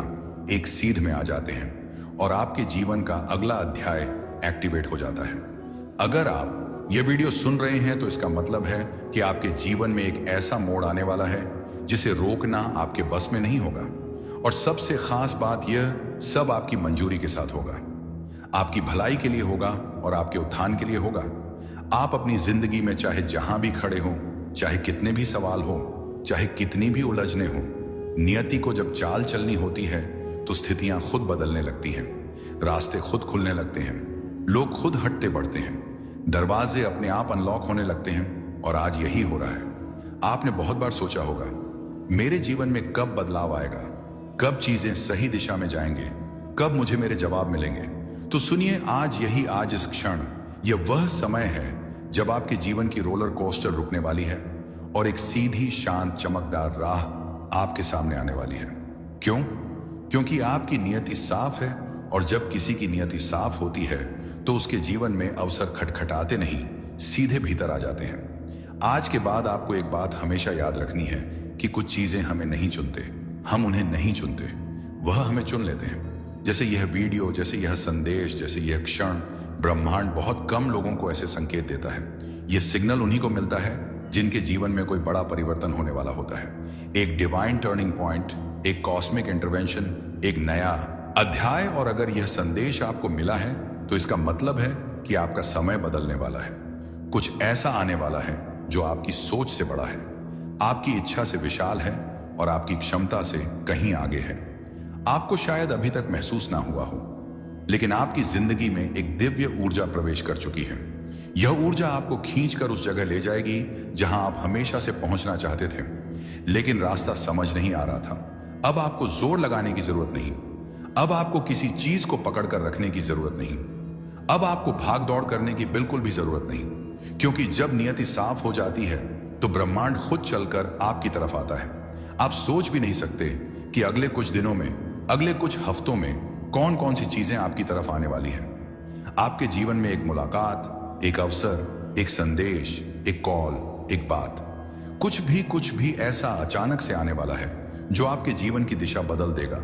एक सीध में आ जाते हैं और आपके जीवन का अगला अध्याय एक्टिवेट हो जाता है। अगर आप यह वीडियो सुन रहे हैं तो इसका मतलब है कि आपके जीवन में एक ऐसा मोड़ आने वाला है जिसे रोकना आपके बस में नहीं होगा। और सबसे खास बात, यह सब आपकी मंजूरी के साथ होगा, आपकी भलाई के लिए होगा और आपके उत्थान के लिए होगा। आप अपनी जिंदगी में चाहे जहां भी खड़े हो, चाहे कितने भी सवाल हो, चाहे कितनी भी उलझने हो, नियति को जब चाल चलनी होती है तो स्थितियां खुद बदलने लगती हैं, रास्ते खुद खुलने लगते हैं, लोग खुद हटते बढ़ते हैं, दरवाजे अपने आप अनलॉक होने लगते हैं। और आज यही हो रहा है। आपने बहुत बार सोचा होगा, मेरे जीवन में कब बदलाव आएगा, कब चीजें सही दिशा में जाएंगे, कब मुझे मेरे जवाब मिलेंगे। तो सुनिए, आज इस क्षण, यह वह समय है जब आपके जीवन की रोलर कोस्टर रुकने वाली है और एक सीधी शांत चमकदार राह आपके सामने आने वाली है। क्यों? क्योंकि आपकी नियति साफ है, और जब किसी की नियति साफ होती है तो उसके जीवन में अवसर खटखटाते नहीं, सीधे भीतर आ जाते हैं। आज के बाद आपको एक बात हमेशा याद रखनी है कि कुछ चीजें हमें नहीं चुनते, हम उन्हें नहीं चुनते, वह हमें चुन लेते हैं। जैसे यह वीडियो, जैसे यह संदेश, जैसे यह क्षण, ब्रह्मांड बहुत कम लोगों को ऐसे संकेत देता है। यह सिग्नल उन्हीं को मिलता है जिनके जीवन में कोई बड़ा परिवर्तन होने वाला होता है, एक डिवाइन टर्निंग पॉइंट, एक कॉस्मिक इंटरवेंशन, एक नया अध्याय। और अगर यह संदेश आपको मिला है तो इसका मतलब है कि आपका समय बदलने वाला है। कुछ ऐसा आने वाला है जो आपकी सोच से बड़ा है, आपकी इच्छा से विशाल है और आपकी क्षमता से कहीं आगे है। आपको शायद अभी तक महसूस ना हुआ हो, लेकिन आपकी जिंदगी में एक दिव्य ऊर्जा प्रवेश कर चुकी है। यह ऊर्जा आपको खींचकर उस जगह ले जाएगी जहां आप हमेशा से पहुंचना चाहते थे, लेकिन रास्ता समझ नहीं आ रहा था। अब आपको जोर लगाने की जरूरत नहीं, अब आपको किसी चीज को पकड़कर रखने की जरूरत नहीं, अब आपको भाग दौड़ करने की बिल्कुल भी जरूरत नहीं, क्योंकि जब नियति साफ हो जाती है तो ब्रह्मांड खुद चलकर आपकी तरफ आता है। आप सोच भी नहीं सकते कि अगले कुछ दिनों में, अगले कुछ हफ्तों में कौन कौन सी चीजें आपकी तरफ आने वाली हैं। आपके जीवन में एक मुलाकात, एक अवसर, एक संदेश, एक कॉल, एक बात, कुछ भी ऐसा अचानक से आने वाला है जो आपके जीवन की दिशा बदल देगा।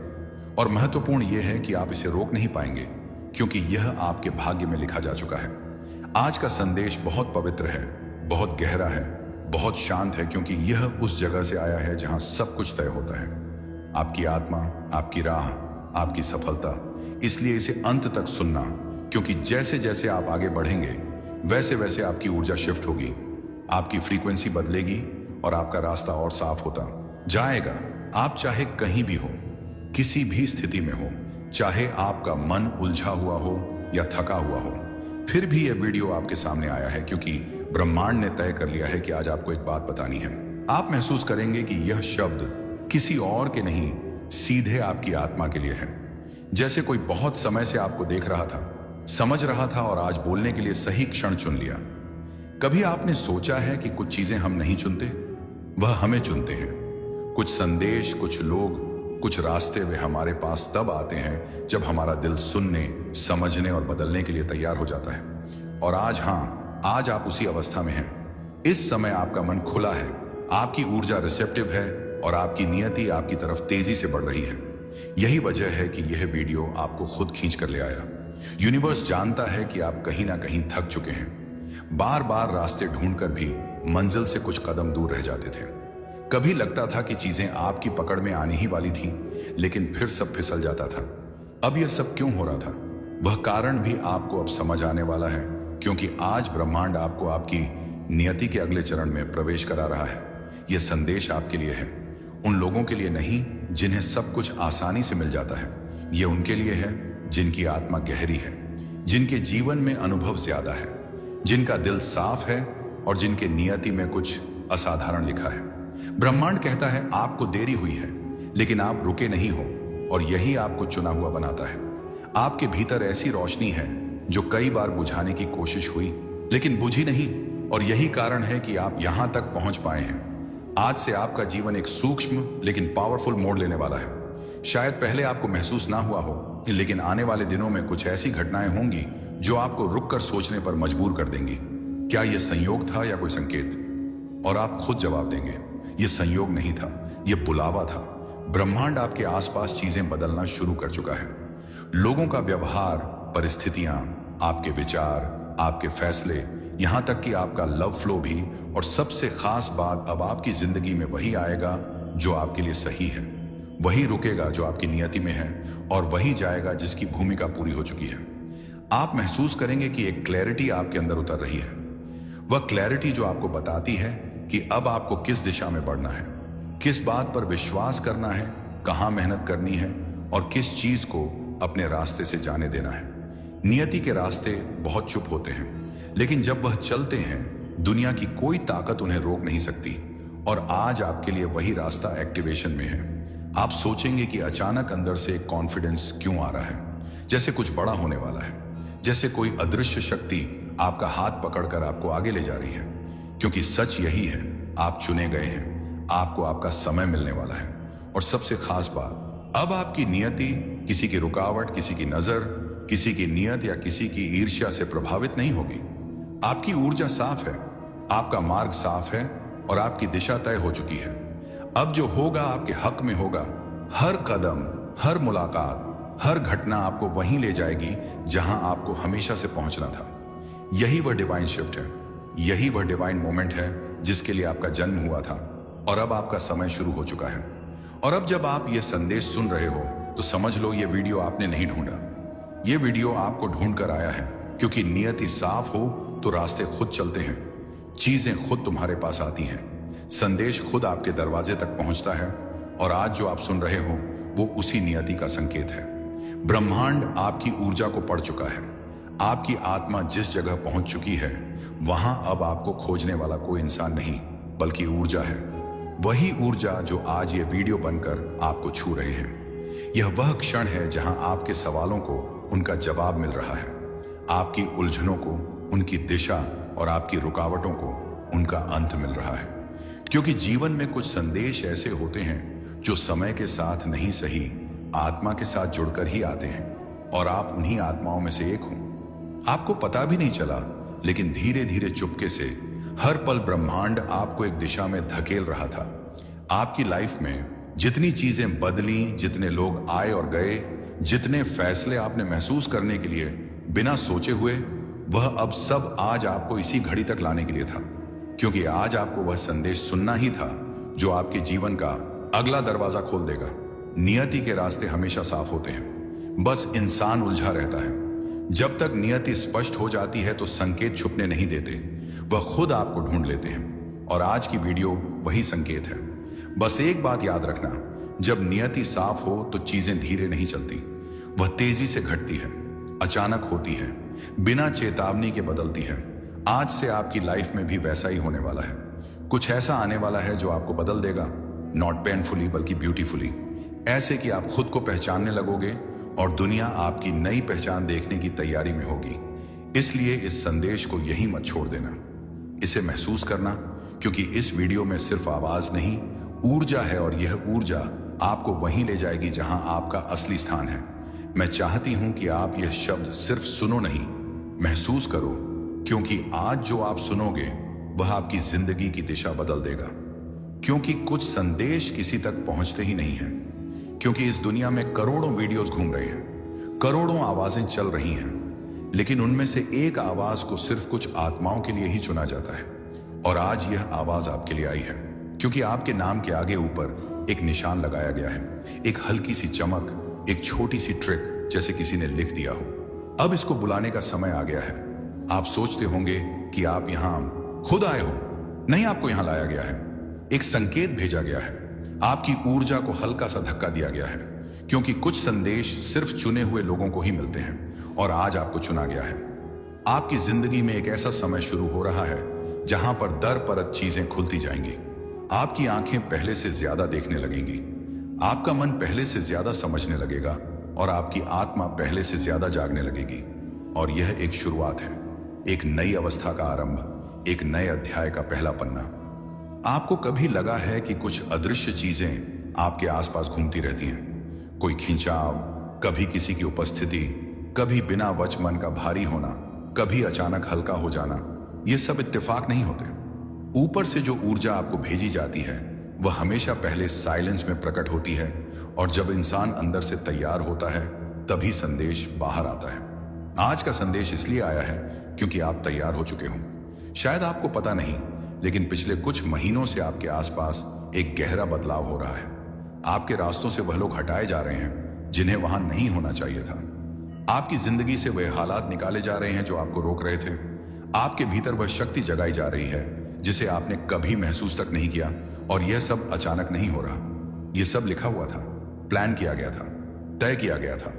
और महत्वपूर्ण यह है कि आप इसे रोक नहीं पाएंगे, क्योंकि यह आपके भाग्य में लिखा जा चुका है। आज का संदेश बहुत पवित्र है, बहुत गहरा है, बहुत शांत है, क्योंकि यह उस जगह से आया है जहां सब कुछ तय होता है, आपकी आत्मा, आपकी राह, आपकी सफलता। इसलिए इसे अंत तक सुनना, क्योंकि जैसे जैसे आप आगे बढ़ेंगे वैसे वैसे आपकी ऊर्जा शिफ्ट होगी, आपकी फ्रीक्वेंसी बदलेगी और आपका रास्ता और साफ होता जाएगा। आप चाहे कहीं भी हो, किसी भी स्थिति में हो, चाहे आपका मन उलझा हुआ हो या थका हुआ हो, फिर भी यह वीडियो आपके सामने आया है क्योंकि ब्रह्मांड ने तय कर लिया है कि आज आपको एक बात बतानी है। आप महसूस करेंगे कि यह शब्द किसी और के नहीं, सीधे आपकी आत्मा के लिए है। जैसे कोई बहुत समय से आपको देख रहा था, समझ रहा था और आज बोलने के लिए सही क्षण चुन लिया। कभी आपने सोचा है कि कुछ चीजें हम नहीं चुनते, वह हमें चुनते हैं। कुछ संदेश, कुछ लोग, कुछ रास्ते वे हमारे पास तब आते हैं जब हमारा दिल सुनने, समझने और बदलने के लिए तैयार हो जाता है। और आज, हाँ, आज आप उसी अवस्था में हैं। इस समय आपका मन खुला है, आपकी ऊर्जा रिसेप्टिव है और आपकी नियति आपकी तरफ तेजी से बढ़ रही है। यही वजह है कि यह वीडियो आपको खुद खींच कर ले आया। यूनिवर्स जानता है कि आप कहीं ना कहीं थक चुके हैं। बार बार रास्ते ढूंढकर भी मंजिल से कुछ कदम दूर रह जाते थे। कभी लगता था कि चीजें आपकी पकड़ में आने ही वाली थीं, लेकिन फिर सब फिसल जाता था। अब यह सब क्यों हो रहा था, वह कारण भी आपको अब समझ आने वाला है, क्योंकि आज ब्रह्मांड आपको आपकी नियति के अगले चरण में प्रवेश करा रहा है। यह संदेश आपके लिए है, उन लोगों के लिए नहीं जिन्हें सब कुछ आसानी से मिल जाता है। ये उनके लिए है जिनकी आत्मा गहरी है, जिनके जीवन में अनुभव ज्यादा है, जिनका दिल साफ है और जिनके नियति में कुछ असाधारण लिखा है। ब्रह्मांड कहता है आपको देरी हुई है, लेकिन आप रुके नहीं हो और यही आपको चुना हुआ बनाता है। आपके भीतर ऐसी रोशनी है जो कई बार बुझाने की कोशिश हुई लेकिन बुझी नहीं, और यही कारण है कि आप यहां तक पहुंच पाए हैं। आज से आपका जीवन एक सूक्ष्म लेकिन पावरफुल मोड़ लेने वाला है। शायद पहले आपको महसूस ना हुआ हो, लेकिन आने वाले दिनों में कुछ ऐसी घटनाएं होंगी जो आपको रुककर सोचने पर मजबूर कर देंगी। क्या यह संयोग था या कोई संकेत? और आप खुद जवाब देंगे, यह संयोग नहीं था, यह बुलावा था। ब्रह्मांड आपके आसपास चीजें बदलना शुरू कर चुका है। लोगों का व्यवहार, परिस्थितियां, आपके विचार, आपके फैसले, यहां तक कि आपका लव फ्लो भी। और सबसे खास बात, अब आपकी जिंदगी में वही आएगा जो आपके लिए सही है, वही रुकेगा जो आपकी नियति में है, और वही जाएगा जिसकी भूमिका पूरी हो चुकी है। आप महसूस करेंगे कि एक क्लैरिटी आपके अंदर उतर रही है। वह क्लैरिटी जो आपको बताती है कि अब आपको किस दिशा में बढ़ना है, किस बात पर विश्वास करना है, कहां मेहनत करनी है और किस चीज को अपने रास्ते से जाने देना है। नियति के रास्ते बहुत चुप होते हैं, लेकिन जब वह चलते हैं दुनिया की कोई ताकत उन्हें रोक नहीं सकती। और आज आपके लिए वही रास्ता एक्टिवेशन में है। आप सोचेंगे कि अचानक अंदर से एक कॉन्फिडेंस क्यों आ रहा है, जैसे कुछ बड़ा होने वाला है, जैसे कोई अदृश्य शक्ति आपका हाथ पकड़कर आपको आगे ले जा रही है। क्योंकि सच यही है, आप चुने गए हैं, आपको आपका समय मिलने वाला है। और सबसे खास बात, अब आपकी नियति किसी की रुकावट, किसी की नजर, किसी की नियत या किसी की ईर्ष्या से प्रभावित नहीं होगी। आपकी ऊर्जा साफ है, आपका मार्ग साफ है और आपकी दिशा तय हो चुकी है। अब जो होगा आपके हक में होगा। हर कदम, हर मुलाकात, हर घटना आपको वहीं ले जाएगी जहां आपको हमेशा से पहुंचना था। यही वह डिवाइन शिफ्ट है, यही वह डिवाइन मोमेंट है जिसके लिए आपका जन्म हुआ था, और अब आपका समय शुरू हो चुका है। और अब जब आप ये संदेश सुन रहे हो तो समझ लो ये वीडियो आपने नहीं ढूंढा, ये वीडियो आपको ढूंढ कर आया है। क्योंकि नियति साफ हो तो रास्ते खुद चलते हैं, चीजें खुद तुम्हारे पास आती हैं, संदेश खुद आपके दरवाजे तक पहुंचता है। और आज जो आप सुन रहे हो वो उसी नियति का संकेत है। ब्रह्मांड आपकी ऊर्जा को पढ़ चुका है। आपकी आत्मा जिस जगह पहुंच चुकी है वहां अब आपको खोजने वाला कोई इंसान नहीं बल्कि ऊर्जा है। वही ऊर्जा जो आज ये वीडियो बनकर आपको छू रहे हैं। यह वह क्षण है जहां आपके सवालों को उनका जवाब मिल रहा है, आपकी उलझनों को उनकी दिशा और आपकी रुकावटों को उनका अंत मिल रहा है। क्योंकि जीवन में कुछ संदेश ऐसे होते हैं जो समय के साथ नहीं सही, आत्मा के साथ जुड़कर ही आते हैं। और आप उन्हीं आत्माओं में से एक हो। आपको पता भी नहीं चला, लेकिन धीरे धीरे चुपके से हर पल ब्रह्मांड आपको एक दिशा में धकेल रहा था। आपकी लाइफ में जितनी चीजें बदली, जितने लोग आए और गए, जितने फैसले आपने महसूस करने के लिए बिना सोचे हुए, वह अब सब आज आपको इसी घड़ी तक लाने के लिए था। क्योंकि आज आपको वह संदेश सुनना ही था जो आपके जीवन का अगला दरवाजा खोल देगा। नियति के रास्ते हमेशा साफ होते हैं, बस इंसान उलझा रहता है। जब तक नियति स्पष्ट हो जाती है तो संकेत छुपने नहीं देते, वह खुद आपको ढूंढ लेते हैं। और आज की वीडियो वही संकेत है। बस एक बात याद रखना, जब नियति साफ हो तो चीजें धीरे नहीं चलती, वह तेजी से घटती है, अचानक होती है, बिना चेतावनी के बदलती है। आज से आपकी लाइफ में भी वैसा ही होने वाला है। कुछ ऐसा आने वाला है जो आपको बदल देगा, नॉट पेनफुली बल्कि ब्यूटीफुली। ऐसे कि आप खुद को पहचानने लगोगे और दुनिया आपकी नई पहचान देखने की तैयारी में होगी। इसलिए इस संदेश को यहीं मत छोड़ देना, इसे महसूस करना, क्योंकि इस वीडियो में सिर्फ आवाज नहीं, ऊर्जा है। और यह ऊर्जा आपको वहीं ले जाएगी जहां आपका असली स्थान है। मैं चाहती हूं कि आप यह शब्द सिर्फ सुनो नहीं, महसूस करो, क्योंकि आज जो आप सुनोगे वह आपकी जिंदगी की दिशा बदल देगा। क्योंकि कुछ संदेश किसी तक पहुंचते ही नहीं हैं। क्योंकि इस दुनिया में करोड़ों वीडियोस घूम रहे हैं, करोड़ों आवाजें चल रही हैं, लेकिन उनमें से एक आवाज को सिर्फ कुछ आत्माओं के लिए ही चुना जाता है। और आज यह आवाज आपके लिए आई है, क्योंकि आपके नाम के आगे ऊपर एक निशान लगाया गया है, एक हल्की सी चमक, एक छोटी सी ट्रिक, जैसे किसी ने लिख दिया हो। अब इसको बुलाने का समय आ गया है। आप सोचते होंगे कि आप यहां खुद आए हो, नहीं, आपको यहां लाया गया है, एक संकेत भेजा गया है। आपकी ऊर्जा को हल्का सा धक्का दिया गया है, क्योंकि कुछ संदेश सिर्फ चुने हुए लोगों को ही मिलते हैं और आज आपको चुना गया है। आपकी जिंदगी में एक ऐसा समय शुरू हो रहा है जहां पर दर परत चीजें खुलती जाएंगी। आपकी आंखें पहले से ज्यादा देखने लगेंगी, आपका मन पहले से ज्यादा समझने लगेगा और आपकी आत्मा पहले से ज्यादा जागने लगेगी। और यह एक शुरुआत है, एक नई अवस्था का आरंभ, एक नए अध्याय का पहला पन्ना। आपको कभी लगा है कि कुछ अदृश्य चीजें आपके आसपास घूमती रहती हैं? कोई खिंचाव, कभी किसी की उपस्थिति, कभी बिना वच मन का भारी होना, कभी अचानक हल्का हो जाना। ये सब इत्तेफाक नहीं होते। ऊपर से जो ऊर्जा आपको भेजी जाती है वह हमेशा पहले साइलेंस में प्रकट होती है, और जब इंसान अंदर से तैयार होता है तभी संदेश बाहर आता है। आज का संदेश इसलिए आया है क्योंकि आप तैयार हो चुके हो। शायद आपको पता नहीं, लेकिन पिछले कुछ महीनों से आपके आसपास एक गहरा बदलाव हो रहा है। आपके रास्तों से वह लोग हटाए जा रहे हैं जिन्हें वहां नहीं होना चाहिए था। आपकी जिंदगी से वह हालात निकाले जा रहे हैं जो आपको रोक रहे थे। आपके भीतर वह शक्ति जगाई जा रही है जिसे आपने कभी महसूस तक नहीं किया। और यह सब अचानक नहीं हो रहा, यह सब लिखा हुआ था, प्लान किया गया था, तय किया गया था।